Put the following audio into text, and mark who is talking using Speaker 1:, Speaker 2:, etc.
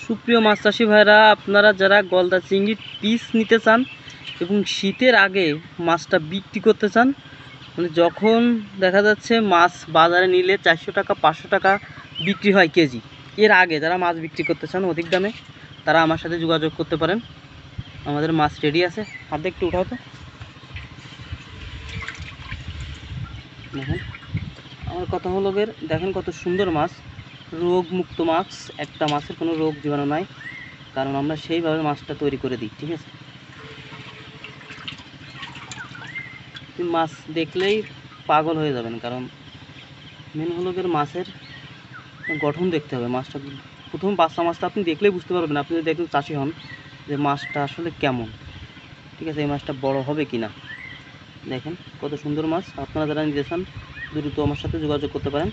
Speaker 1: সুপ্রিয় মাছ চাষি ভাইরা, আপনারা যারা গলদা চিংড়ির পিস নিতে চান এবং শীতের আগে মাছটা বিক্রি করতে চান, মানে যখন দেখা যাচ্ছে মাছ বাজারে নিলে 400 টাকা 500 টাকা বিক্রি হয় কেজি, এর আগে যারা মাছ বিক্রি করতে চান অধিক দামে, তারা আমার সাথে যোগাযোগ করতে পারেন। আমাদের মাছ রেডি আছে। হাতে একটু উঠাও তো। দেখেন, আমার কথা হলো দেখেন কত সুন্দর মাছ, রোগমুক্ত মাছ। একটা মাছের কোনো রোগ জীবাণু নাই, কারণ আমরা সেইভাবে মাছটা তৈরি করে দিই। ঠিক আছে, মাছ দেখলেই পাগল হয়ে যাবেন, কারণ মেন হলো মাছের গঠন দেখতে হবে। মাছটা প্রথম বাচ্চা মাছটা আপনি দেখলেই বুঝতে পারবেন, আপনি যদি একটু চাষি হন, যে মাছটা আসলে কেমন। ঠিক আছে, এই মাছটা বড় হবে কি না। দেখেন কত সুন্দর মাছ। আপনারা যারা নিতে চান দ্রুত আমার সাথে যোগাযোগ করতে পারেন।